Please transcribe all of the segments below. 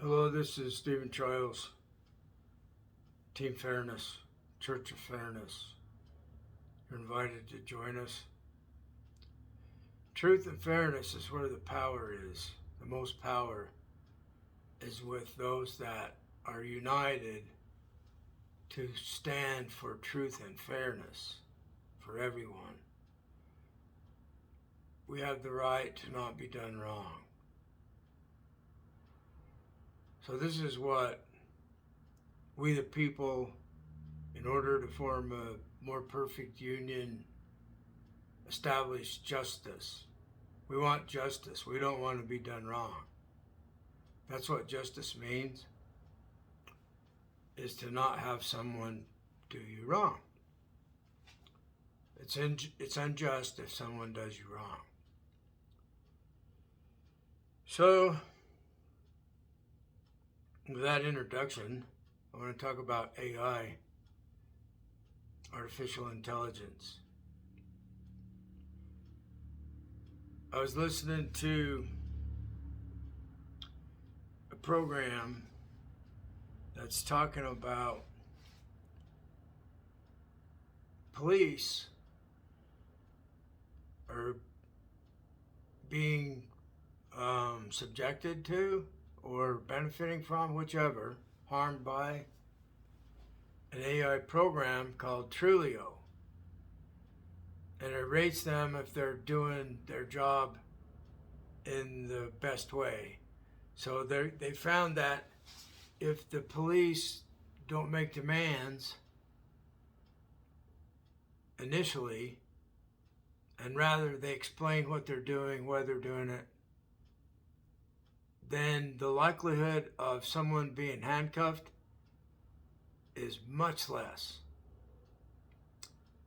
Hello, this is Stephen Childs, Team Fairness, Church of Fairness. You're invited to join us. Truth and fairness is where the power is. The most power is with those that are united to stand for truth and fairness for everyone. We have the right to not be done wrong. So this is what we the people, in order to form a more perfect union, establish justice. We want justice. We don't want to be done wrong. That's what justice means, is to not have someone do you wrong. It's unjust if someone does you wrong. So, with that introduction, I want to talk about AI, artificial intelligence. I was listening to a program that's talking about police are being subjected to or benefiting from, whichever, harmed by an AI program called Trulio. And it rates them if they're doing their job in the best way. So they found that if the police don't make demands initially, and rather they explain what they're doing, why they're doing it, then the likelihood of someone being handcuffed is much less.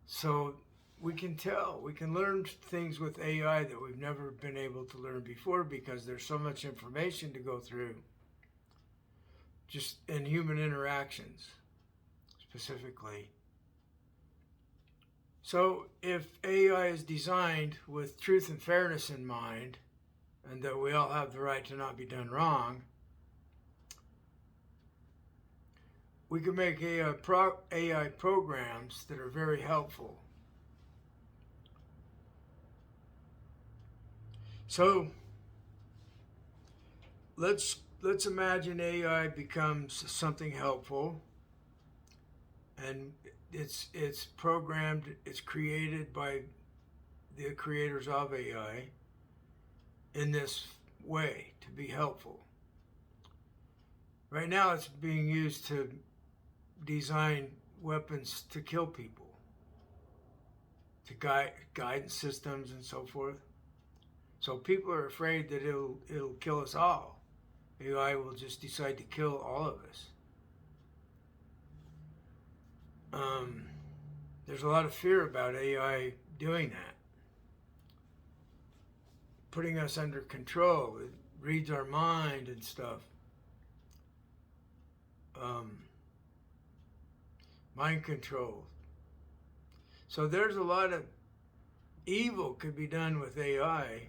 So we can tell, we can learn things with AI that we've never been able to learn before because there's so much information to go through, just in human interactions specifically. So if AI is designed with truth and fairness in mind, and that we all have the right to not be done wrong, we can make AI programs that are very helpful. So let's imagine AI becomes something helpful, and it's programmed, it's created by the creators of AI in this way to be helpful. Right now it's being used to design weapons to kill people, to guidance systems and so forth. So people are afraid that it'll kill us all. AI will just decide to kill all of us. There's a lot of fear about AI doing that, putting us under control. It reads our mind and stuff. Mind control. So there's a lot of evil could be done with AI.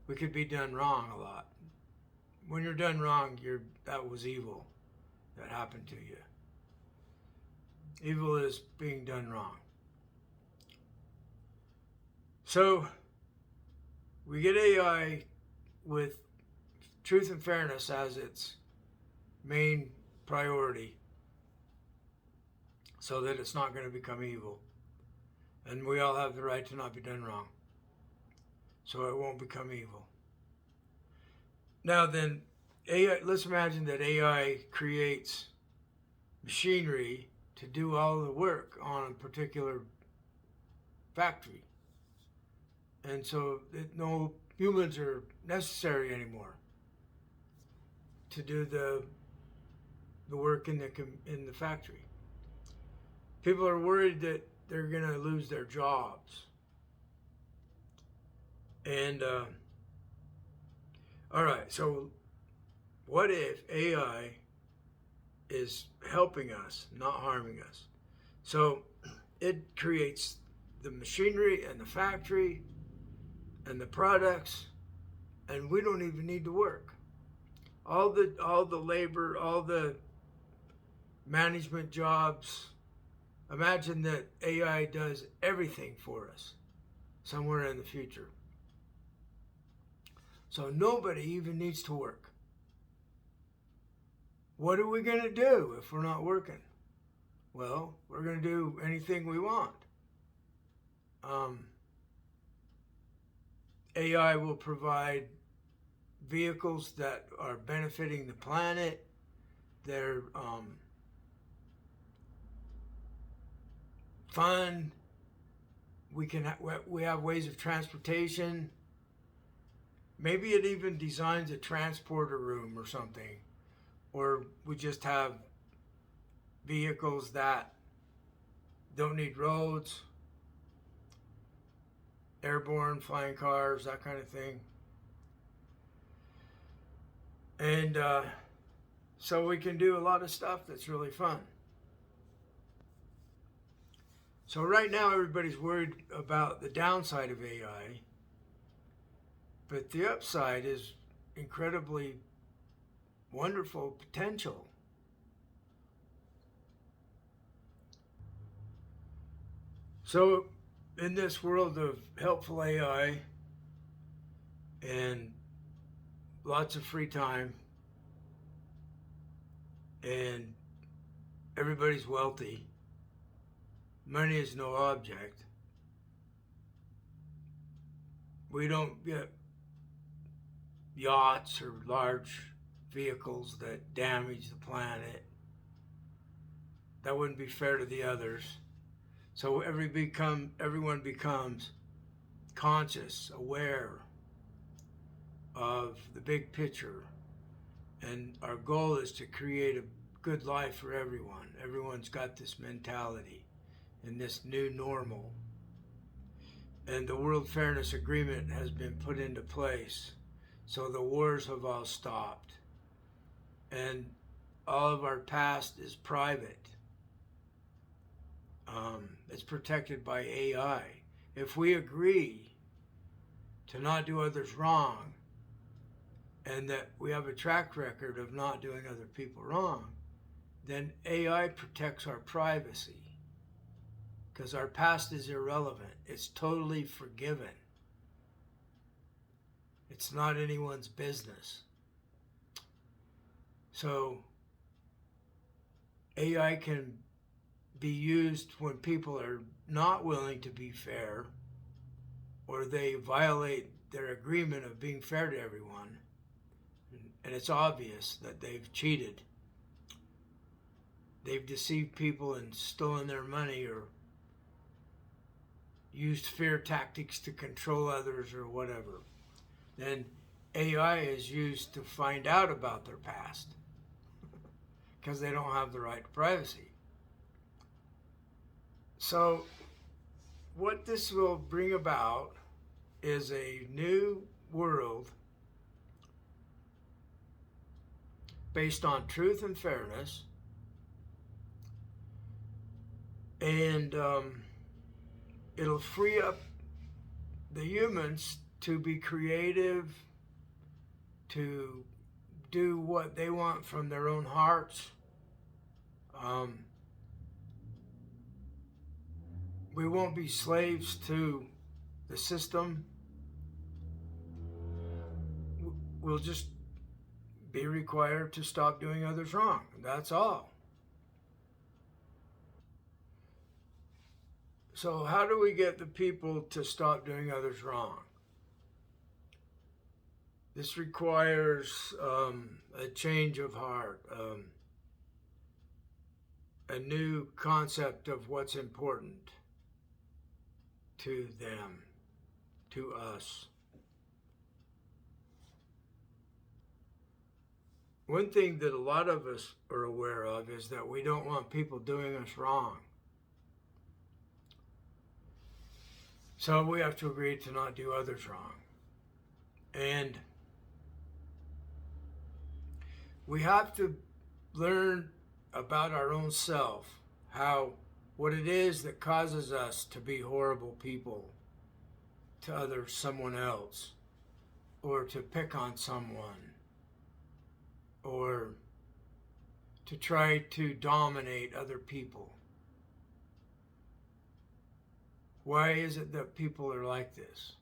We could be done wrong a lot. When you're done wrong, that was evil that happened to you. Evil is being done wrong. So we get AI with truth and fairness as its main priority, so that it's not going to become evil. And we all have the right to not be done wrong, so it won't become evil. Now then, AI, let's imagine that AI creates machinery to do all the work on a particular factory. And so no humans are necessary anymore to do the work in the factory. People are worried that they're going to lose their jobs. And all right, so what if AI is helping us, not harming us? So it creates the machinery and the factory and the products, and we don't even need to work. all the labor, all the management jobs. Imagine that AI does everything for us somewhere in the future. So nobody even needs to work. What are we going to do if we're not working? Well, we're going to do anything we want. AI will provide vehicles that are benefiting the planet. They're fun. We have ways of transportation. Maybe it even designs a transporter room or something. Or we just have vehicles that don't need roads, airborne, flying cars, that kind of thing. And so we can do a lot of stuff that's really fun. So right now everybody's worried about the downside of AI, but the upside is incredibly wonderful potential. So in this world of helpful AI and lots of free time and everybody's wealthy, money is no object. We don't get yachts or large vehicles that damage the planet. That wouldn't be fair to the others. So everyone becomes conscious, aware of the big picture. And our goal is to create a good life for everyone. Everyone's got this mentality and this new normal. And the World Fairness Agreement has been put into place. So the wars have all stopped. And all of our past is private. It's protected by AI. If we agree to not do others wrong, and that we have a track record of not doing other people wrong, then AI protects our privacy. Because our past is irrelevant. It's totally forgiven. It's not anyone's business. So AI can be used when people are not willing to be fair, or they violate their agreement of being fair to everyone, and it's obvious that they've cheated. They've deceived people and stolen their money, or used fear tactics to control others, or whatever. Then AI is used to find out about their past because they don't have the right to privacy. So what this will bring about is a new world based on truth and fairness, and it'll free up the humans to be creative, to do what they want from their own hearts. We won't be slaves to the system. We'll just be required to stop doing others wrong. That's all. So how do we get the people to stop doing others wrong? This requires a change of heart, a new concept of what's important to them, to us. One thing that a lot of us are aware of is that we don't want people doing us wrong. So we have to agree to not do others wrong. And we have to learn about our own self, what it is that causes us to be horrible people to someone else, or to pick on someone, to try to dominate other people? Why is it that people are like this?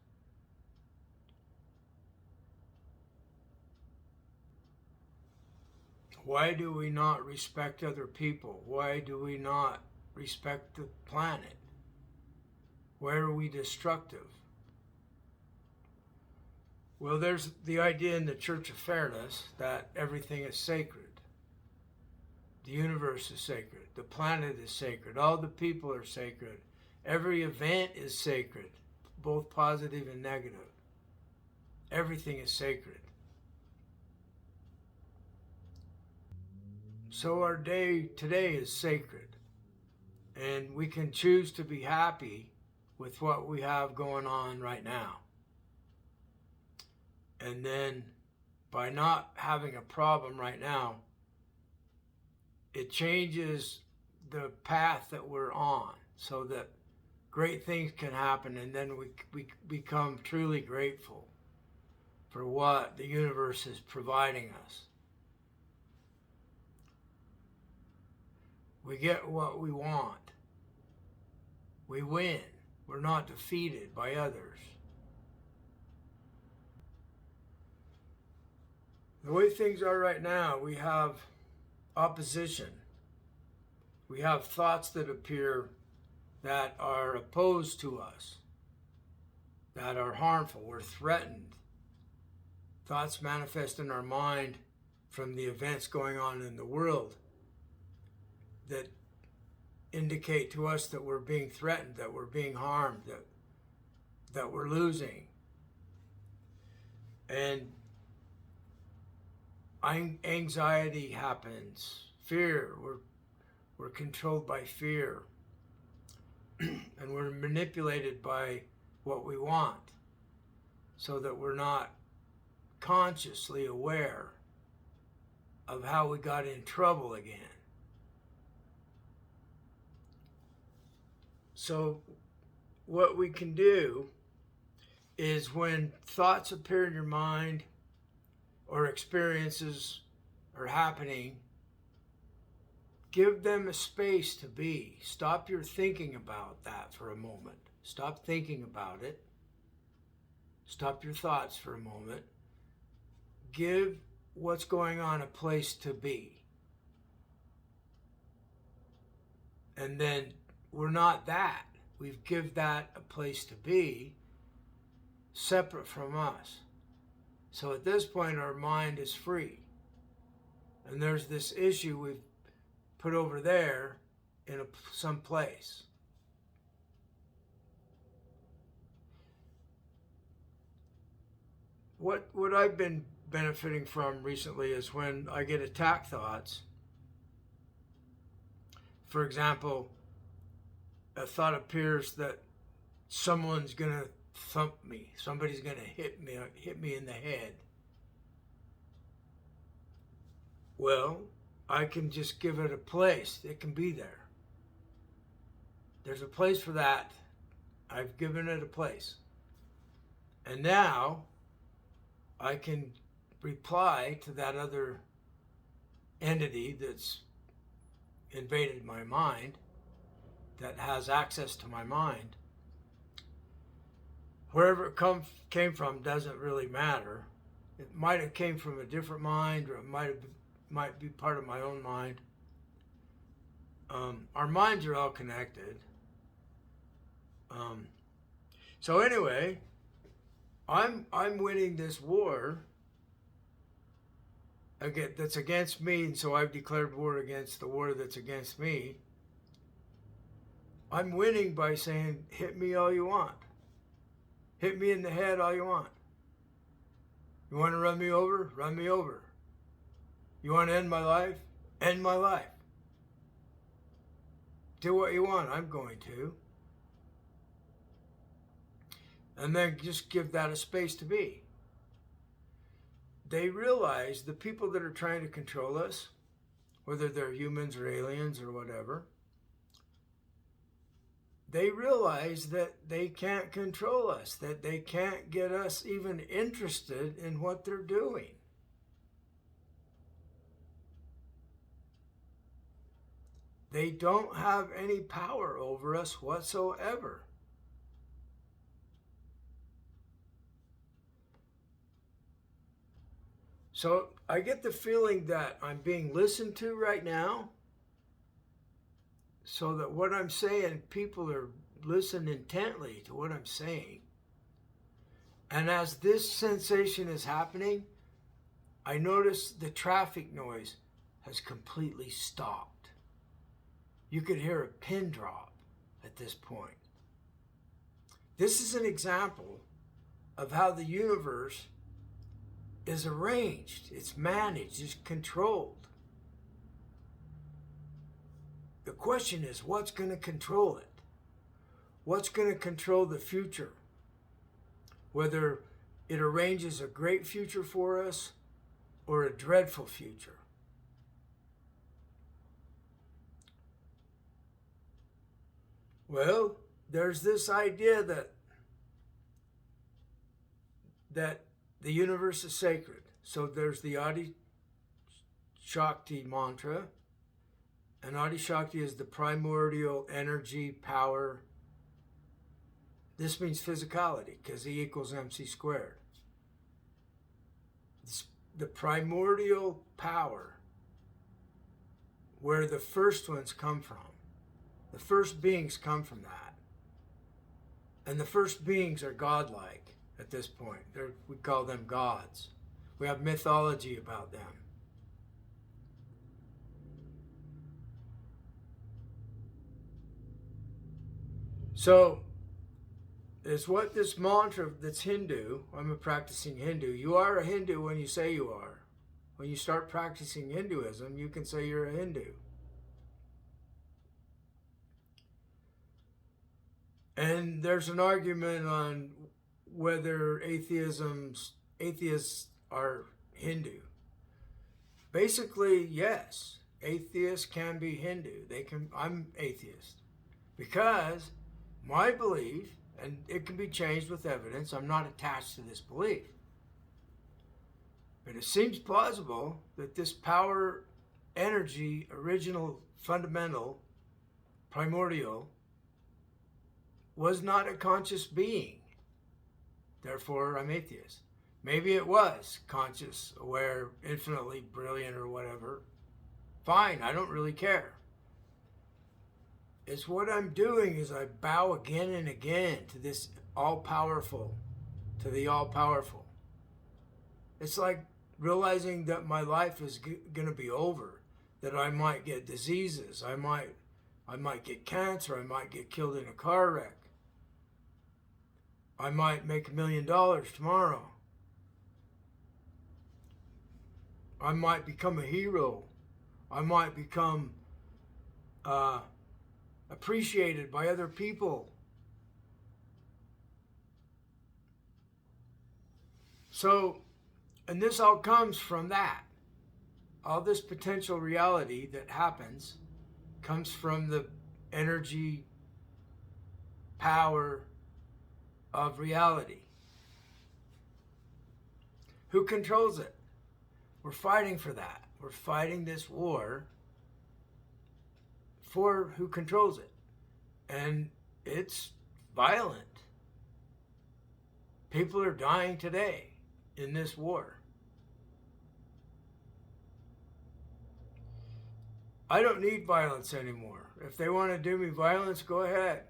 Why do we not respect other people? Why do we not respect the planet? Why are we destructive? Well, there's the idea in the Church of Fairness that everything is sacred. The universe is sacred. The planet is sacred. All the people are sacred. Every event is sacred, both positive and negative. Everything is sacred. So our day today is sacred. And we can choose to be happy with what we have going on right now. And then by not having a problem right now, it changes the path that we're on so that great things can happen, and then we become truly grateful for what the universe is providing us. We get what we want. We win. We're not defeated by others. The way things are right now, we have opposition. We have thoughts that appear that are opposed to us, that are harmful. We're threatened. Thoughts manifest in our mind from the events going on in the world that indicate to us that we're being threatened, that we're being harmed, that we're losing. And anxiety happens. Fear. We're controlled by fear. And we're manipulated by what we want so that we're not consciously aware of how we got in trouble again. So what we can do is when thoughts appear in your mind or experiences are happening, give them a space to be. Stop your thinking about that for a moment. Stop thinking about it. Stop your thoughts for a moment. Give what's going on a place to be. And then we're not that. We've give that a place to be separate from us. So at this point, our mind is free. And there's this issue we've put over there in some place. What I've been benefiting from recently is when I get attack thoughts. For example, a thought appears that someone's going to thump me. Somebody's going to hit me in the head. Well, I can just give it a place. It can be there. There's a place for that. I've given it a place. And now I can reply to that other entity that's invaded my mind, that has access to my mind. Wherever it came from doesn't really matter. It might have came from a different mind, or it might be part of my own mind. Our minds are all connected. So anyway, I'm winning this war that's against me, and so I've declared war against the war that's against me. I'm winning by saying, hit me all you want. Hit me in the head all you want. You want to run me over? Run me over. You want to end my life? End my life. Do what you want. I'm going to. And then just give that a space to be. They realize the people that are trying to control us, whether they're humans or aliens or whatever, they realize that they can't control us, that they can't get us even interested in what they're doing. They don't have any power over us whatsoever. So I get the feeling that I'm being listened to right now, so that what I'm saying, people are listening intently to what I'm saying. And as this sensation is happening, I notice the traffic noise has completely stopped. You could hear a pin drop at this point. This is an example of how the universe is arranged, it's managed, it's controlled. The question is, what's going to control it? What's going to control the future? Whether it arranges a great future for us or a dreadful future. Well, there's this idea that the universe is sacred. So there's the Adi Shakti mantra. And Adi Shakti is the primordial energy, power. This means physicality, because E equals MC squared. It's the primordial power, where the first ones come from. The first beings come from that. And the first beings are godlike at this point. We call them gods. We have mythology about them. So, it's what this mantra that's Hindu, I'm a practicing Hindu. You are a Hindu when you say you are. When you start practicing Hinduism, you can say you're a Hindu. And there's an argument on whether atheists are Hindu. Basically, yes, atheists can be Hindu. I'm atheist. Because my belief, and it can be changed with evidence, I'm not attached to this belief. But it seems plausible that this power, energy, original, fundamental, primordial, was not a conscious being. Therefore, I'm atheist. Maybe it was conscious, aware, infinitely brilliant or whatever. Fine, I don't really care. It's what I'm doing is I bow again and again to this all-powerful, to the all-powerful. It's like realizing that my life is going to be over, that I might get diseases, I might get cancer, I might get killed in a car wreck. I might make $1 million tomorrow. I might become a hero. I might become appreciated by other people. So, and this all comes from that. All this potential reality that happens comes from the energy, power of reality. Who controls it? We're fighting for that. We're fighting this war for who controls it. And it's violent. People are dying today in this war. I don't need violence anymore. If they want to do me violence, go ahead.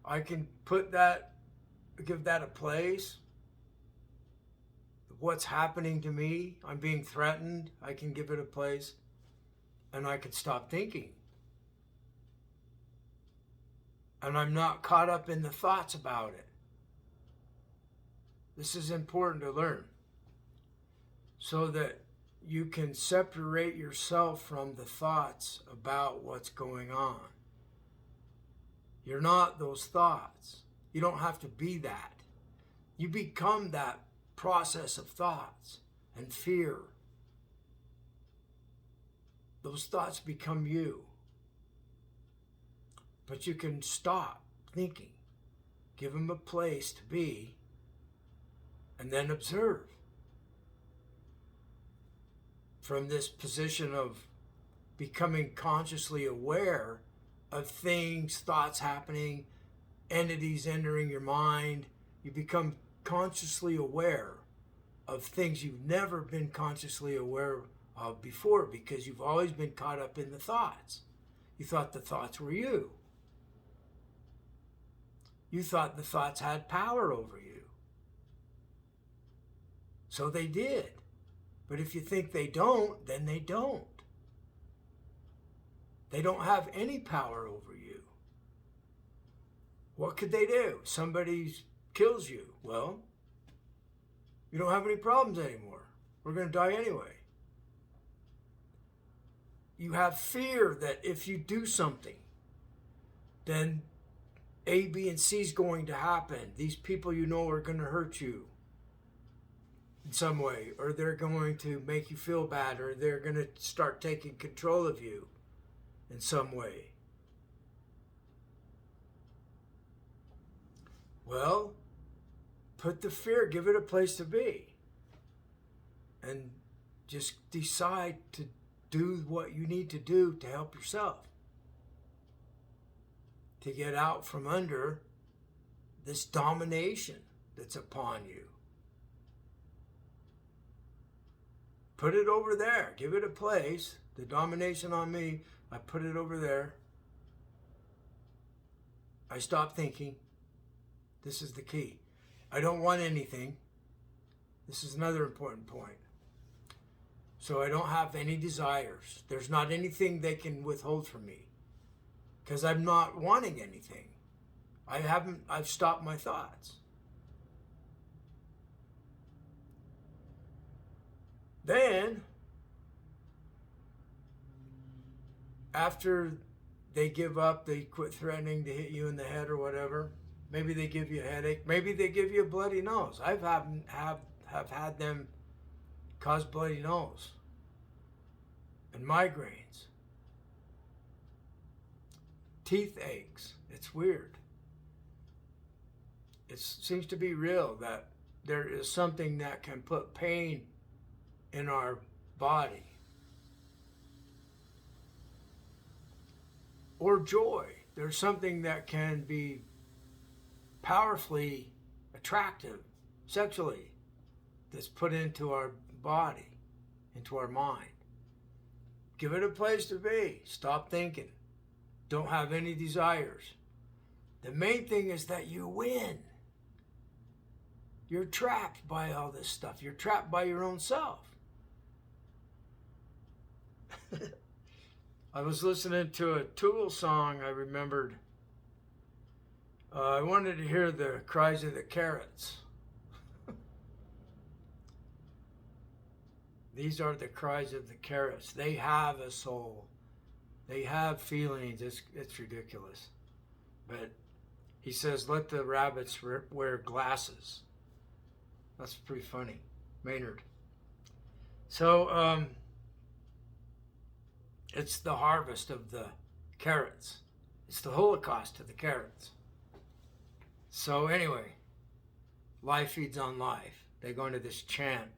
I can give that a place. What's happening to me, I'm being threatened, I can give it a place, and I can stop thinking. And I'm not caught up in the thoughts about it. This is important to learn, so that you can separate yourself from the thoughts about what's going on. You're not those thoughts. You don't have to be that. You become that process of thoughts and fear. Those thoughts become you. But you can stop thinking, give them a place to be, and then observe from this position of becoming consciously aware of things, thoughts happening, entities entering your mind. You become consciously aware of things you've never been consciously aware of before, because you've always been caught up in the thoughts. You thought the thoughts were you. You thought the thoughts had power over you. So they did. But if you think they don't, then they don't. They don't have any power over you. What could they do? Somebody kills you. Well, you don't have any problems anymore. We're going to die anyway. You have fear that if you do something, then A, B, and C is going to happen. These people you know are going to hurt you in some way, or they're going to make you feel bad, or they're going to start taking control of you in some way. Well, put the fear, give it a place to be, and just decide to do what you need to do to help yourself, to get out from under this domination that's upon you. Put it over there. Give it a place. The domination on me, I put it over there. I stop thinking. This is the key. I don't want anything. This is another important point. So I don't have any desires. There's not anything they can withhold from me, because I'm not wanting anything. I've stopped my thoughts. Then, after they give up, they quit threatening to hit you in the head or whatever. Maybe they give you a headache. Maybe they give you a bloody nose. Have had them cause bloody nose and migraines, teeth aches. It's weird. It seems to be real that there is something that can put pain in our body, or joy. There's something that can be powerfully attractive sexually that's put into our body, into our mind. Give it a place to be. Stop thinking. Don't have any desires. The main thing is that you win. You're trapped by all this stuff. You're trapped by your own self. I was listening to a Tool song, I remembered. I wanted to hear the cries of the Carrots. These are the cries of the Carrots. They have a soul. They have feelings. It's ridiculous. But he says, let the rabbits wear glasses. That's pretty funny. Maynard. So, it's the harvest of the carrots. It's the Holocaust of the carrots. So anyway, life feeds on life. They go into this chant,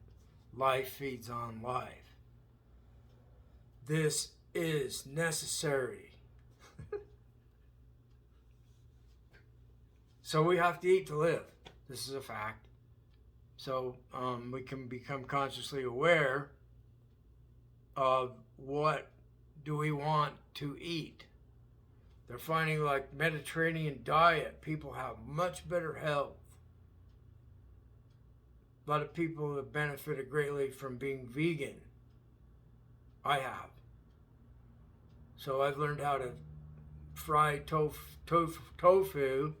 life feeds on life. This is necessary. So we have to eat to live. This is a fact. So we can become consciously aware of what do we want to eat. They're finding, like, Mediterranean diet, people have much better health. A lot of people have benefited greatly from being vegan. I have. So I've learned how to fry tofu.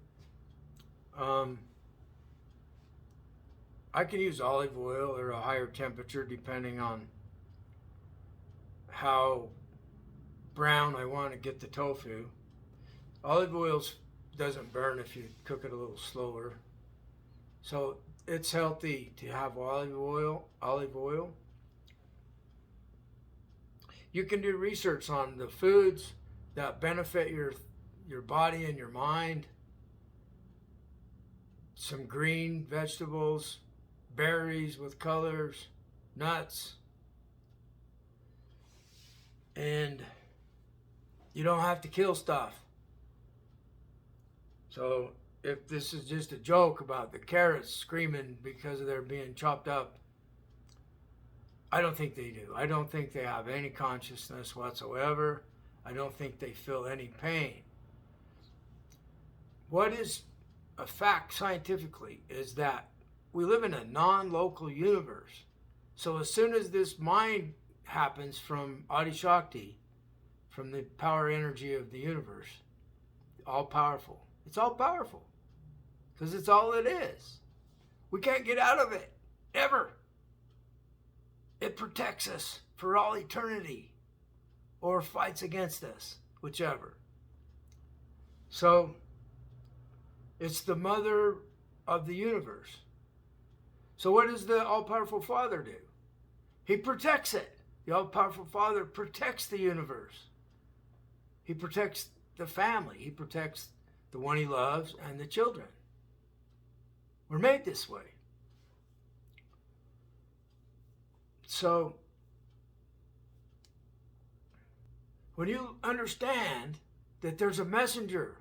I can use olive oil or a higher temperature depending on how brown I want to get the tofu. Olive oil doesn't burn if you cook it a little slower. So it's healthy to have olive oil. You can do research on the foods that benefit your body and your mind. Some green vegetables, berries with colors, nuts. And you don't have to kill stuff. So if this is just a joke about the carrots screaming because they're being chopped up, I don't think they do. I don't think they have any consciousness whatsoever. I don't think they feel any pain. What is a fact scientifically is that we live in a non-local universe. So as soon as this mind happens from Adi Shakti, from the power energy of the universe, all powerful. It's all powerful because it's all it is. We can't get out of it, ever. It protects us for all eternity or fights against us, whichever. So it's the mother of the universe. So what does the all-powerful Father do? He protects it. The all-powerful Father protects the universe. He protects the family. He protects the one he loves and the children. We're made this way. So when you understand that there's a messenger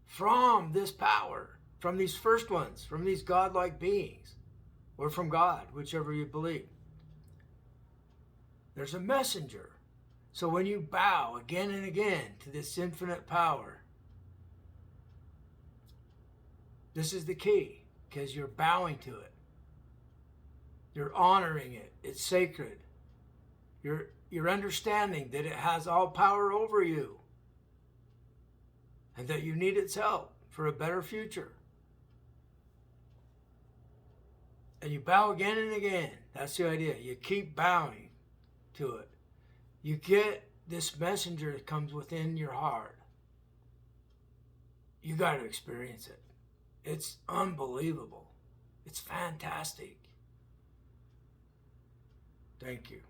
from this power, from these first ones, from these godlike beings, or from God, whichever you believe, there's a messenger. So when you bow again and again to this infinite power, this is the key, because you're bowing to it. You're honoring it. It's sacred. You're understanding that it has all power over you and that you need its help for a better future. And you bow again and again. That's the idea. You keep bowing to it. You get this messenger that comes within your heart. You got to experience it. It's unbelievable. It's fantastic. Thank you.